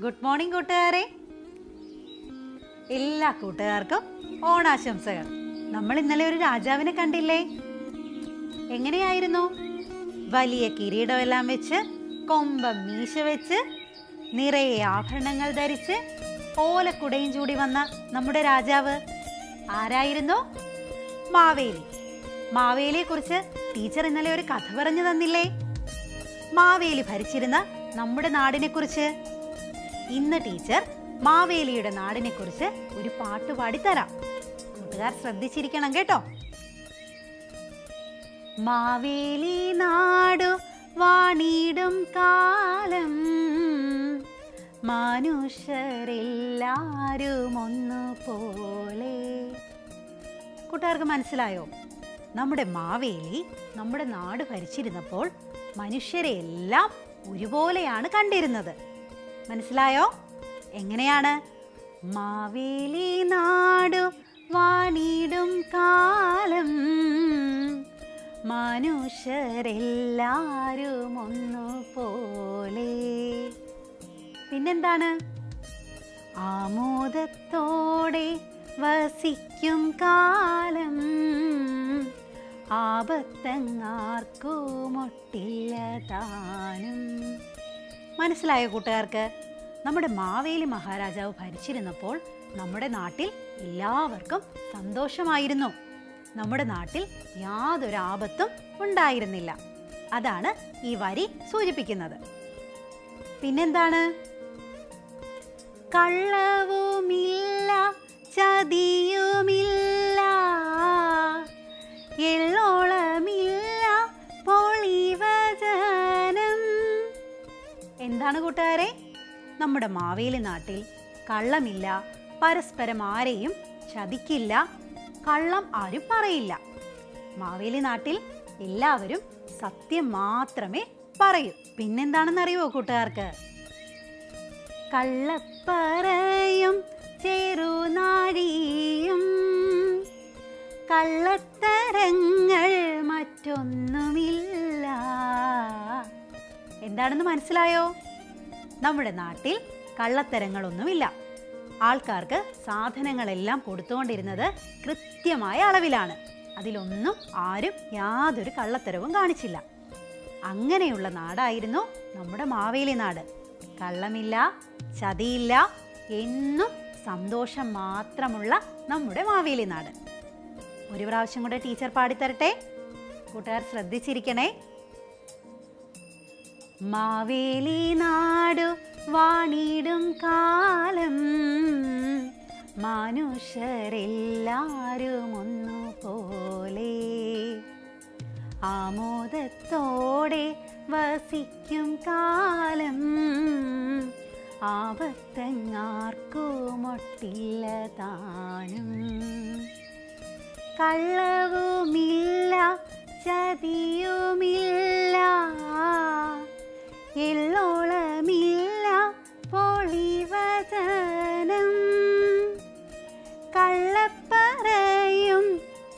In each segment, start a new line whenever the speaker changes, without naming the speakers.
Good morning കൂട്ടുകാരെ. എല്ലാ കൂട്ടുകാർക്കും ഓണാശംസകൾ. നമ്മൾ ഇന്നലെ ഒരു രാജാവിനെ കണ്ടില്ലേ? എങ്ങനെയായിരുന്നു? വലിയ കിരീടമെല്ലാം വെച്ച്, കൊമ്പം മീശ വെച്ച്, നിറയെ ആഭരണങ്ങൾ ധരിച്ച്, ഓലക്കുടയും ചൂടി വന്ന നമ്മുടെ രാജാവ് ആരായിരുന്നു? മാവേലി. മാവേലിയെ കുറിച്ച് ടീച്ചർ ഇന്നലെ ഒരു കഥ പറഞ്ഞു തന്നില്ലേ? മാവേലി ഭരിച്ചിരുന്ന നമ്മുടെ നാടിനെ കുറിച്ച്. ഇന്ന് ടീച്ചർ മാവേലിയുടെ നാടിനെ കുറിച്ച് ഒരു പാട്ട് പാടിത്തരാം. കൂട്ടുകാർ ശ്രദ്ധിച്ചിരിക്കണം കേട്ടോ. മാവേലി നാടു വാണിടും കാലം, മനുഷ്യരെല്ലാരും ഒന്നുപോലെ. കൂട്ടുകാർക്ക് മനസ്സിലായോ? നമ്മുടെ മാവേലി നമ്മുടെ നാട് ഭരിച്ചിരുന്നപ്പോൾ മനുഷ്യരെ എല്ലാം ഒരുപോലെയാണ് കണ്ടിരുന്നത്. മനസ്സിലായോ? എങ്ങനെയാണ്? മാവേലി നാടു വാണിടും കാലം, മനുഷ്യരെല്ലാരും ഒന്നുപോലെ. പിന്നെന്താണ്? ആമോദത്തോടെ വസിക്കും കാലം, ആപത്തങ്ങാർക്കുമൊട്ടില്ല താനും. മനസ്സിലായോ കൂട്ടുകാർക്ക്? നമ്മുടെ മാവേലി മഹാരാജാവ് ഭരിച്ചിരുന്നപ്പോൾ നമ്മുടെ നാട്ടിൽ എല്ലാവർക്കും സന്തോഷമായിരുന്നു. നമ്മുടെ നാട്ടിൽ യാതൊരു ആപത്തും ഉണ്ടായിരുന്നില്ല. അതാണ് ഈ വരി സൂചിപ്പിക്കുന്നത്. പിന്നെന്താണ്? കള്ളവുമില്ല, ചതിയുമില്ല, എള്ളോളമില്ല, പൊളിവചനം. എന്താണ് കൂട്ടുകാരെ? നമ്മുടെ മാവേലി നാട്ടിൽ കള്ളമില്ല, പരസ്പരം ആരെയും ചതിക്കില്ല, കള്ളം ആരും പറയില്ല. മാവേലി നാട്ടിൽ എല്ലാവരും സത്യം മാത്രമേ പറയൂ. പിന്നെന്താണെന്നറിയുമോ കൂട്ടുകാർക്ക്? കള്ളപ്പറയും ചെറുനാഴിയും, കള്ളത്തരങ്ങൾ മറ്റൊന്നുമില്ല. എന്താണെന്ന് മനസ്സിലായോ? നമ്മുടെ നാട്ടിൽ കള്ളത്തരങ്ങളൊന്നുമില്ല. ആൾക്കാർക്ക് സാധനങ്ങളെല്ലാം കൊടുത്തുകൊണ്ടിരുന്നത് കൃത്യമായ അളവിലാണ്. അതിലൊന്നും ആരും യാതൊരു കള്ളത്തരവും കാണിച്ചില്ല. അങ്ങനെയുള്ള നാടായിരുന്നു നമ്മുടെ മാവേലി നാട്. കള്ളമില്ല, ചതിയില്ല, എന്നും സന്തോഷം മാത്രമുള്ള നമ്മുടെ മാവേലി നാട്. ഒരു പ്രാവശ്യം കൂടെ ടീച്ചർ പാടിത്തരട്ടെ. കൂട്ടുകാർ ശ്രദ്ധിച്ചിരിക്കണേ. മാവേലി നാടു വാണിടും കാലം, മനുഷ്യരെല്ലാരും ഒന്നുപോലെ, ആമോദത്തോടെ വസിക്കും കാലം, ആപത്തങ്ങാർക്കുമൊട്ടില്ല താനും. കള്ളവുമില്ല, ചതിയുമില്ല, എള്ളോളമില്ല, പൊളിവചനം, കള്ളപ്പറയും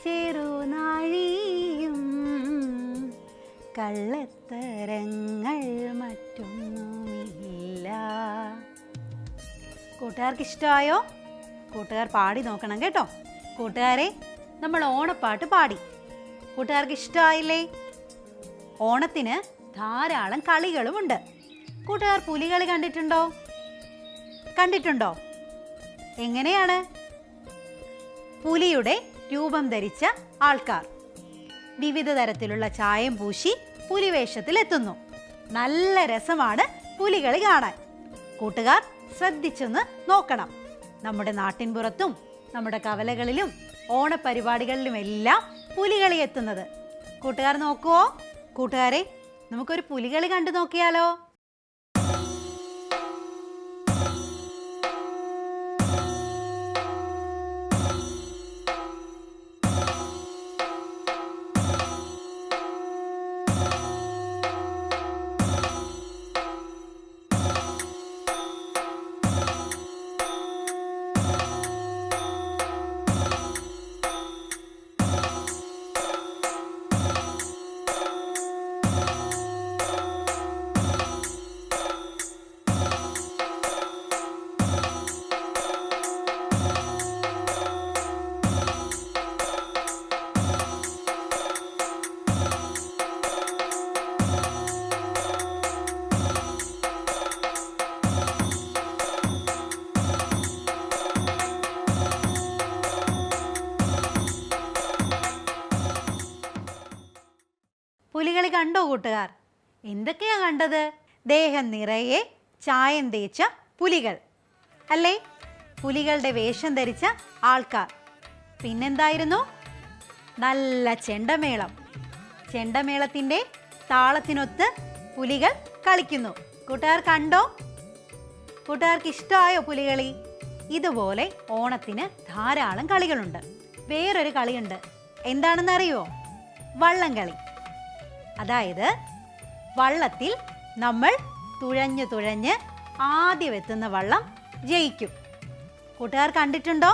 ചെറുനാഴിയും, കള്ളത്തരങ്ങൾ മറ്റൊന്നുമില്ല. കൂട്ടുകാർക്ക് ഇഷ്ടമായോ? കൂട്ടുകാർ പാടി നോക്കണം കേട്ടോ. കൂട്ടുകാരെ, നമ്മൾ ഓണപ്പാട്ട് പാടി. കൂട്ടുകാർക്ക് ഇഷ്ടമായില്ലേ? ഓണത്തിന് ധാരാളം കളികളുമുണ്ട്. കൂട്ടുകാർ പുലികളി കണ്ടിട്ടുണ്ടോ? കണ്ടിട്ടുണ്ടോ? എങ്ങനെയാണ്? പുലിയുടെ രൂപം ധരിച്ച ആൾക്കാർ വിവിധ തരത്തിലുള്ള ചായം പൂശി പുലിവേഷത്തിലെത്തുന്നു. നല്ല രസമാണ് പുലികളി കാണാൻ. കൂട്ടുകാർ ശ്രദ്ധിച്ചൊന്ന് നോക്കണം. നമ്മുടെ നാട്ടിൻപുറത്തും നമ്മുടെ കവലകളിലും ഓണപരിപാടികളിലുമെല്ലാം പുലികളി എത്തുന്നത്. കൂട്ടുകാർ നോക്കുവോ? കൂട്ടുകാരെ, നമുക്കൊരു പുലികളി കണ്ടു നോക്കിയാലോ? കണ്ടോ കൂട്ടുകാർ? എന്തൊക്കെയാ കണ്ടത്? ദേഹം നിറയെ ചായം തേച്ച പുലികൾ അല്ലേ? പുലികളുടെ വേഷം ധരിച്ച ആൾക്കാർ. പിന്നെന്തായിരുന്നു? നല്ല ചെണ്ടമേളം. ചെണ്ടമേളത്തിൻ്റെ താളത്തിനൊത്ത് പുലികൾ കളിക്കുന്നു. കൂട്ടുകാർ കണ്ടോ? കൂട്ടുകാർക്ക് ഇഷ്ടമായോ പുലികളി? ഇതുപോലെ ഓണത്തിന് ധാരാളം കളികളുണ്ട്. വേറൊരു കളിയുണ്ട്, എന്താണെന്നറിയോ? വള്ളംകളി. അതായത് വള്ളത്തിൽ നമ്മൾ തുഴഞ്ഞ് തുഴഞ്ഞ് ആദ്യം എത്തുന്ന വള്ളം ജയിക്കും. കൂട്ടുകാർ കണ്ടിട്ടുണ്ടോ?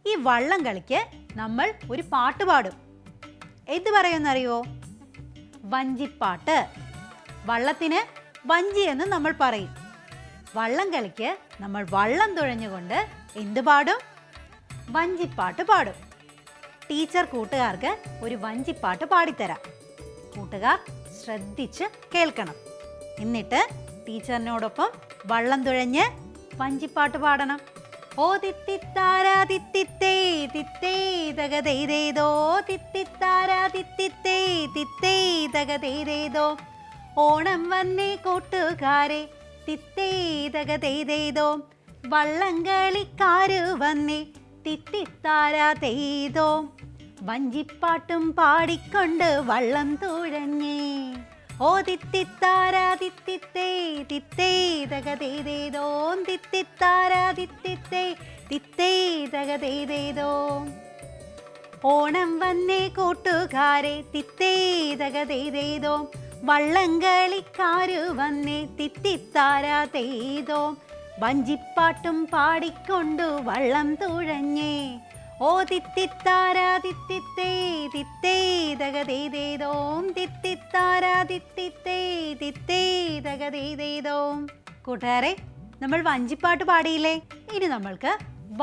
ഈ വള്ളം കളിക്ക് നമ്മൾ ഒരു പാട്ട് പാടും. എന്ത് പറയുമെന്നറിയോ? വഞ്ചിപ്പാട്ട്. വള്ളത്തിന് വഞ്ചി എന്ന് നമ്മൾ പറയും. വള്ളം കളിക്ക് നമ്മൾ വള്ളം തുഴഞ്ഞുകൊണ്ട് എന്ത് പാടും? വഞ്ചിപ്പാട്ട് പാടും. ടീച്ചർ കൂട്ടുകാർക്ക് ഒരു വഞ്ചിപ്പാട്ട് പാടിത്തരാം. കൂട്ടുകാർ ശ്രദ്ധിച്ച് കേൾക്കണം. എന്നിട്ട് ടീച്ചറിനോടൊപ്പം വള്ളം തുഴഞ്ഞ് വഞ്ചിപ്പാട്ട് പാടണം. ഓ തിത്തിത്താരാ തിത്തിത്തേ തിത്തേ തകതേതേതോ തിത്തിത്താരാ തിത്തിത്തേ തിത്തേ തകതേതേതോ ഓണം വന്നേ കൂട്ടുകാരെ തിത്തേ തകതേതേതോ വള്ളംകളിക്കാര് വന്നേ തിത്തിത്താരാ തെയ്തോ വഞ്ചിപ്പാട്ടും പാടിക്കൊണ്ട് വള്ളം തുഴഞ്ഞേ. ഓ തിത്തിത്താരാ തിത്തിത്തേ തിത്തേ തകതേതേതോ തിത്തിത്താരാ തിത്തിത്തേ തിത്തേ തകതേതേതോ ഓണം വന്നേ കൂട്ടുകാരെ തിത്തേ തകതേതേതോ വള്ളംകളിക്കാര് വന്നേ തിത്തിത്താരാ തെയ്തോ വഞ്ചിപ്പാട്ടും പാടിക്കൊണ്ടു വള്ളം തുഴഞ്ഞേ. ഓ തിത്തിത്താരാ തിത്തിത്തേ തിത്തേ തകതേതേതോ തിത്തിത്താരാ തിത്തിത്തേ തിത്തേ തകതേതേതോ. കൂട്ടുകാരെ, നമ്മൾ വഞ്ചിപ്പാട്ട് പാടിയില്ലേ? ഇനി നമ്മൾക്ക്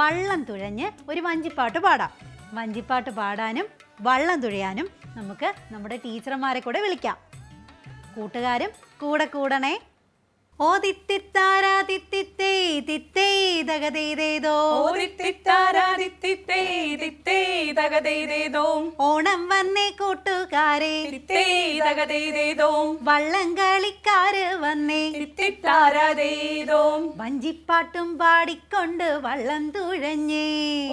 വള്ളം തുഴഞ്ഞ് ഒരു വഞ്ചിപ്പാട്ട് പാടാം. വഞ്ചിപ്പാട്ട് പാടാനും വള്ളം തുഴയാനും നമുക്ക് നമ്മുടെ ടീച്ചർമാരെ കൂടെ വിളിക്കാം. കൂട്ടുകാരും കൂടെ കൂടണേ. ഓ തിത്തിത്താരാ തിത്തിത്തേ തിത്തേ തകതേതേതോ
തിത്തിത്താരാ തിത്തിത്തേ തിത്തേ തകതേതേതോ
ഓണം വന്നേ കൂട്ടുകാരെ
തിത്തേ തകതേതേതോ
വള്ളംകളിക്കാര് വന്നേ
തിത്തിത്താരാ തേതോ
വഞ്ചിപ്പാട്ടും പാടിക്കൊണ്ട് വള്ളം തുഴഞ്ഞേ.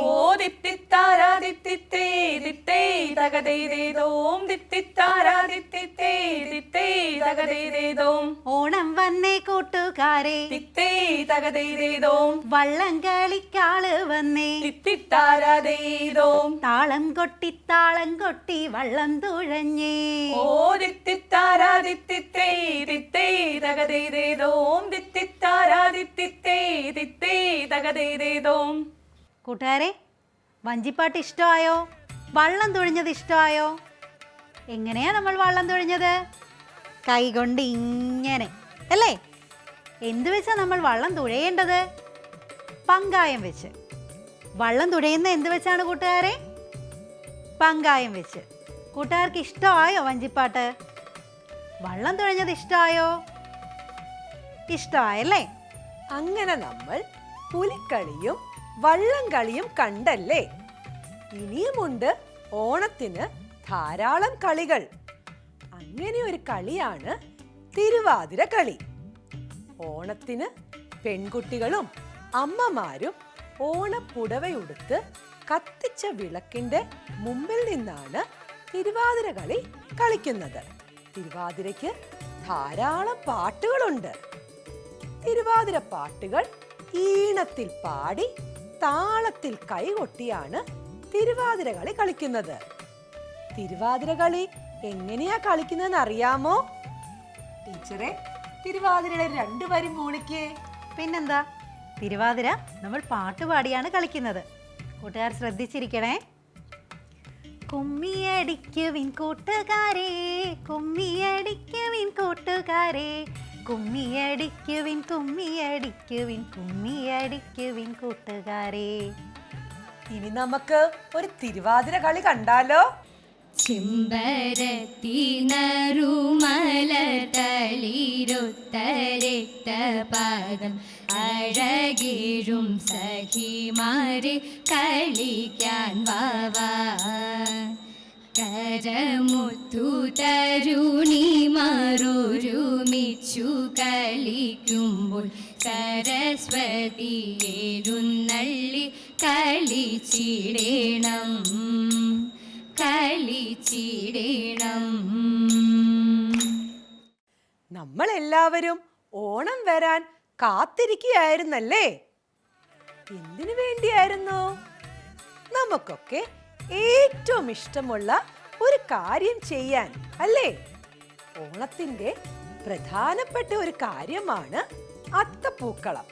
ഓ തിത്തിത്താരാ തിത്തിത്തേ തിത്തേ തകതേതേതോ തിത്തിത്താരാ തിത്തിത്തേ തിത്തേ തകതേതേതോ
ഓണം വന്നേ കൂട്ടുകാരെ
തിത്തേ തകതേതേതോ
വള്ളംകളിക്കാള് വന്നേ
തിത്തിത്താരാ തേതോ
താളം കൊട്ടി വള്ളം തുഴഞ്ഞേ.
ഓ തിത്തിത്താരാ തിത്തിത്തേ തിത്തേ തകതേതേതോ തിത്തിത്താരാ തിത്തിത്തേ തിത്തേ തകതേതേതോ.
കൂട്ടുകാരെ, വഞ്ചിപ്പാട്ട് ഇഷ്ടമായോ? വള്ളം തുഴഞ്ഞത് ഇഷ്ടമായോ? എങ്ങനെയാ നമ്മൾ വള്ളം തുഴഞ്ഞത്? കൈകൊണ്ട് ഇങ്ങനെ അല്ലേ? എന്ത് വെച്ചാ നമ്മൾ വള്ളം തുഴയേണ്ടത്? പങ്കായം വെച്ച്. വള്ളം തുഴയുന്ന എന്ത് വെച്ചാണ് കൂട്ടുകാരെ? പങ്കായം വെച്ച്. കൂട്ടുകാർക്ക് ഇഷ്ടമായോ വഞ്ചിപ്പാട്ട്? വള്ളം തുഴഞ്ഞത് ഇഷ്ടമായോ? ഇഷ്ടമായല്ലേ?
അങ്ങനെ നമ്മൾ പുലിക്കളിയും വള്ളം കളിയും കണ്ടല്ലേ? ഇനിയുമുണ്ട് ഓണത്തിന് ധാരാളം കളികൾ. അങ്ങനെ ഒരു കളിയാണ് തിരുവാതിര കളി. ഓണത്തിന് പെൺകുട്ടികളും അമ്മമാരും ഓണപ്പുടവയുടുത്ത് കത്തിച്ച വിളക്കിന്റെ മുമ്പിൽ നിന്നാണ് തിരുവാതിര കളി കളിക്കുന്നത്. തിരുവാതിരയ്ക്ക് ധാരാളം പാട്ടുകളുണ്ട്. തിരുവാതിര പാട്ടുകൾ ഈണത്തിൽ പാടി താളത്തിൽ കൈകൊട്ടിയാണ് തിരുവാതിര കളി കളിക്കുന്നത്. തിരുവാതിര കളി എങ്ങനെയാ കളിക്കുന്നതെന്ന് അറിയാമോ? ടീച്ചറെ, തിരുവാതിരയുടെ 2 വരി മൂളിക്കേ.
പിന്നെന്താ, തിരുവാതിര നമ്മൾ പാട്ടുപാടിയാണ് കളിക്കുന്നത്. കൂട്ടുകാർ ശ്രദ്ധിച്ചിരിക്കണേ. കുമ്മിയടിക്കുവിൻ കൂട്ടുകാരെ കുമ്മിയടിക്കുവിൻ കൂട്ടുകാരെ കുമ്മിയടിക്കുവിൻ കുമ്മിയടിക്കുവിൻ കുമ്മിയടിക്കുവിൻ കൂട്ടുകാരെ.
ഇനി നമുക്ക് ഒരു തിരുവാതിര കളി കണ്ടാലോ?
ചെമ്പരത്തി നറുമലതളിരൊത്തരക്ത പാദം അഴകേഴും സഖിമാരെ കളിക്കാൻ വാവാ കരമുത്തു തരുമമ്മ സരസ്വതി എഴുന്നള്ളി കളിച്ചിടേണം കളിച്ചിടേണം.
നമ്മൾ എല്ലാവരും ഓണം വരാൻ കാത്തിരിക്കുകയായിരുന്നല്ലേ? എന്തിനു വേണ്ടിയായിരുന്നു? നമുക്കൊക്കെ ഏറ്റവും ഇഷ്ടമുള്ള ഒരു കാര്യം ചെയ്യാൻ അല്ലേ? ഓണത്തിന്റെ പ്രധാനപ്പെട്ട ഒരു കാര്യമാണ് അത്തപ്പൂക്കളം.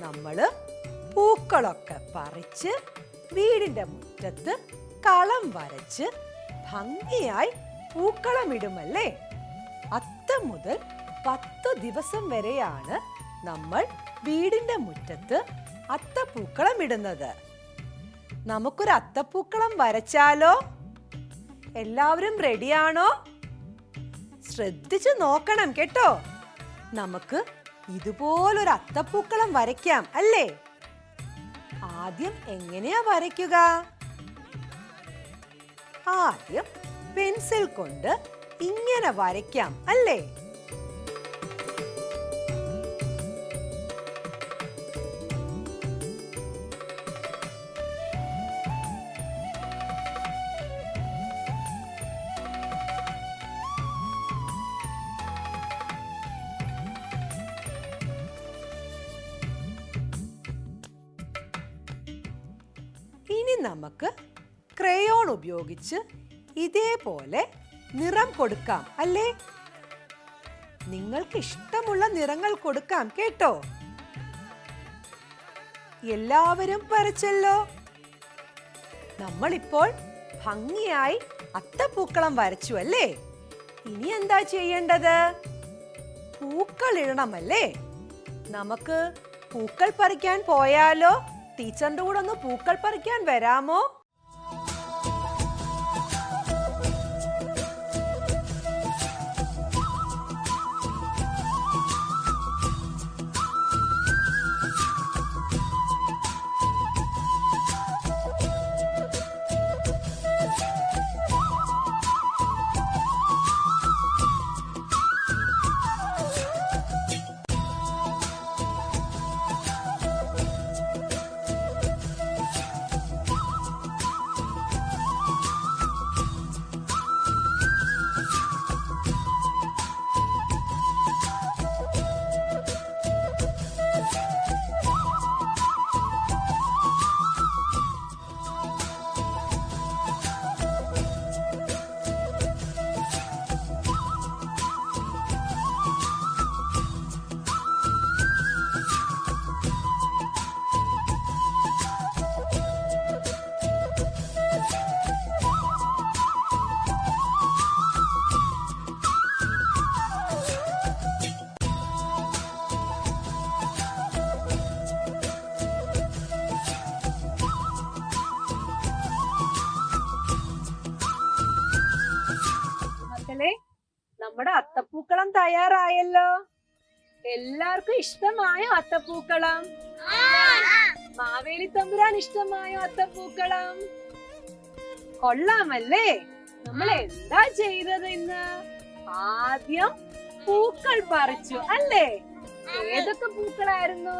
നമ്മള് പൂക്കളൊക്കെ പറിച്ച് വീടിന്റെ മുറ്റത്ത് കളം വരച്ച് ഭംഗിയായി പൂക്കളമിടുമല്ലേ? അത്തം മുതൽ 10 ദിവസം വരെയാണ് നമ്മൾ വീടിന്റെ മുറ്റത്ത് അത്തപ്പൂക്കളം ഇടുന്നത്. നമുക്കൊരു അത്തപ്പൂക്കളം വരച്ചാലോ? എല്ലാവരും റെഡിയാണോ? ശ്രദ്ധിച്ചു നോക്കണം കേട്ടോ. നമുക്ക് ഇതുപോലൊരു അത്തപ്പൂക്കളം വരയ്ക്കാം അല്ലേ? ആദ്യം എങ്ങനെയാ വരയ്ക്കുക? ആദ്യം പെൻസിൽ കൊണ്ട് ഇങ്ങനെ വരയ്ക്കാം അല്ലേ? ഇനി നമുക്ക് ക്രയോൺ ഉപയോഗിച്ച് ഇതേപോലെ നിറം കൊടുക്കാം അല്ലേ? നിങ്ങൾക്ക് ഇഷ്ടമുള്ള നിറങ്ങൾ കൊടുക്കാം കേട്ടോ. എല്ലാവരും വരച്ചല്ലോ. നമ്മളിപ്പോൾ ഭംഗിയായി അത്തപ്പൂക്കളം വരച്ചു അല്ലേ? ഇനി എന്താ ചെയ്യേണ്ടത്? പൂക്കൾ ഇടണമല്ലേ? നമുക്ക് പൂക്കൾ പറിക്കാൻ പോയാലോ? ടീച്ചറിന്റെ കൂടെ ഒന്ന് പൂക്കൾ പറിക്കാൻ വരാമോ? നമ്മുടെ അത്തപ്പൂക്കളം തയ്യാറായല്ലോ. എല്ലാവർക്കും ഇഷ്ടമായോ അത്തപ്പൂക്കളം? മാവേലി തമ്പുരാൻ ഇഷ്ടമായോ അത്തപ്പൂക്കളം? കൊള്ളാമല്ലേ? നമ്മൾ എന്താ ചെയ്തത് ഇന്ന്? ആദ്യം പൂക്കൾ പറിച്ചു അല്ലേ? ഏതൊക്കെ പൂക്കളായിരുന്നു?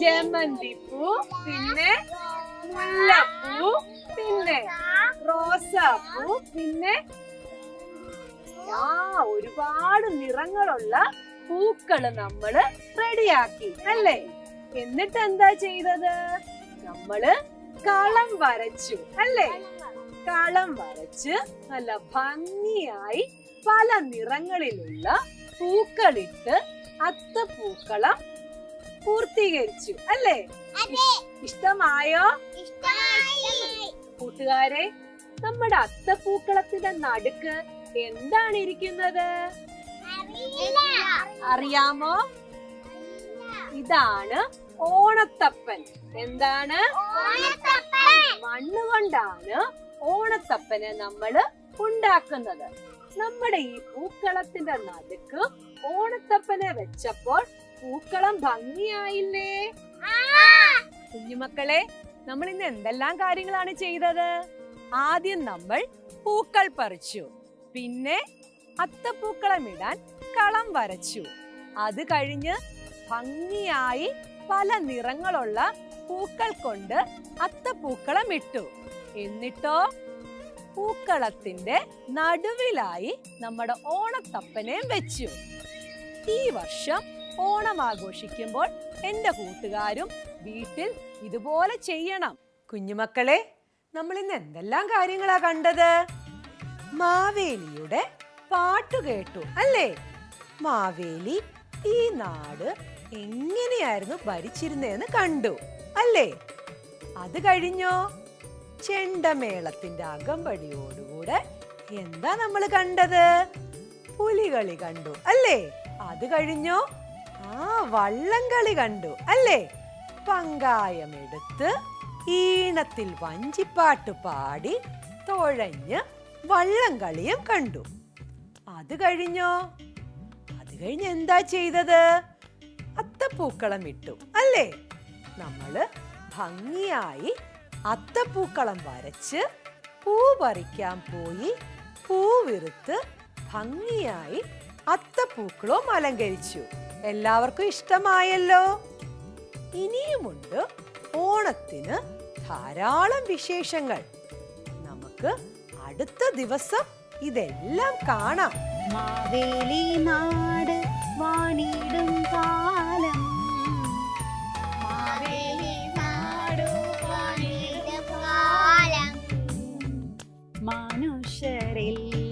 ജമന്തിപ്പൂ, പിന്നെ മുല്ലപ്പൂ, പിന്നെ റോസാപ്പൂ, പിന്നെ ഒരുപാട് നിറങ്ങളുള്ള പൂക്കള് നമ്മള് റെഡിയാക്കി അല്ലേ? എന്നിട്ട് എന്താ ചെയ്തത്? നമ്മള് കളം വരച്ചു അല്ലേ? കളം വരച്ച് നല്ല ഭംഗിയായി പല നിറങ്ങളിലുള്ള പൂക്കളിട്ട് അത്തപ്പൂക്കളം പൂർത്തീകരിച്ചു അല്ലേ? ഇഷ്ടമായോ? കൂട്ടുകാരെ, നമ്മുടെ അത്തപ്പൂക്കളത്തിന്റെ നടുക്ക് എന്താണ് ഇരിക്കുന്നത്? അറിയാമോ? ഇതാണ് ഓണത്തപ്പൻ. എന്താണ്? മണ്ണുകൊണ്ടാണ് ഓണത്തപ്പനെ നമ്മള് ഉണ്ടാക്കുന്നത്. നമ്മുടെ ഈ പൂക്കളത്തിന്റെ നടുക്ക് ഓണത്തപ്പനെ വെച്ചപ്പോൾ പൂക്കളം ഭംഗിയായില്ലേ? കുഞ്ഞുമക്കളെ, നമ്മൾ ഇന്ന് എന്തെല്ലാം കാര്യങ്ങളാണ് ചെയ്തത്? ആദ്യം നമ്മൾ പൂക്കൾ പറിച്ചു, പിന്നെ അത്തപ്പൂക്കളം ഇടാൻ കളം വരച്ചു, അത് കഴിഞ്ഞ് ഭംഗിയായി പല നിറങ്ങളുള്ള പൂക്കൾ കൊണ്ട് അത്തപ്പൂക്കളം ഇട്ടു. എന്നിട്ടോ പൂക്കളത്തിന്റെ നടുവിലായി നമ്മുടെ ഓണത്തപ്പനെയും വെച്ചു. ഈ വർഷം ഓണം ആഘോഷിക്കുമ്പോൾ എൻ്റെ കൂട്ടുകാരും വീട്ടിൽ ഇതുപോലെ ചെയ്യണം. കുഞ്ഞുമക്കളെ, നമ്മൾ ഇന്ന് എന്തെല്ലാം കാര്യങ്ങളാ കണ്ടത്? മാവേലിയുടെ പാട്ട് കേട്ടു അല്ലേ? മാവേലി ഈ നാട് എങ്ങനെയായിരുന്നു ഭരിച്ചിരുന്നതെന്ന് കണ്ടു അല്ലേ? അത് കഴിഞ്ഞോ ചെണ്ടമേളത്തിന്റെ അകമ്പടിയോടുകൂടെ എന്താ നമ്മൾ കണ്ടത്? പുലികളി കണ്ടു അല്ലേ? അത് കഴിഞ്ഞോ വള്ളംകളി കണ്ടു അല്ലേ? പങ്കായമെടുത്ത് ഈണത്തിൽ വഞ്ചിപ്പാട്ട് പാടി തുഴഞ്ഞ് വള്ളംകളിയും കണ്ടു. അത് കഴിഞ്ഞോ? അത് കഴിഞ്ഞ് എന്താ ചെയ്തത്? അത്തപ്പൂക്കളം ഇട്ടു അല്ലേ? നമ്മള് ഭംഗിയായി അത്തപ്പൂക്കളം വരച്ച് പൂ പറിക്കാൻ പോയി പൂ വിറുത്ത് ഭംഗിയായി അത്തപ്പൂക്കളവും അലങ്കരിച്ചു. എല്ലാവർക്കും ഇഷ്ടമായല്ലോ. ഇനിയുമുണ്ട് ഓണത്തിന് ധാരാളം വിശേഷങ്ങൾ. നമുക്ക് അടുത്ത ദിവസം ഇതെല്ലാം കാണാം.
മാവേലി നാട് വാണിടും കാലം, മനുഷ്യരെല്ലാരും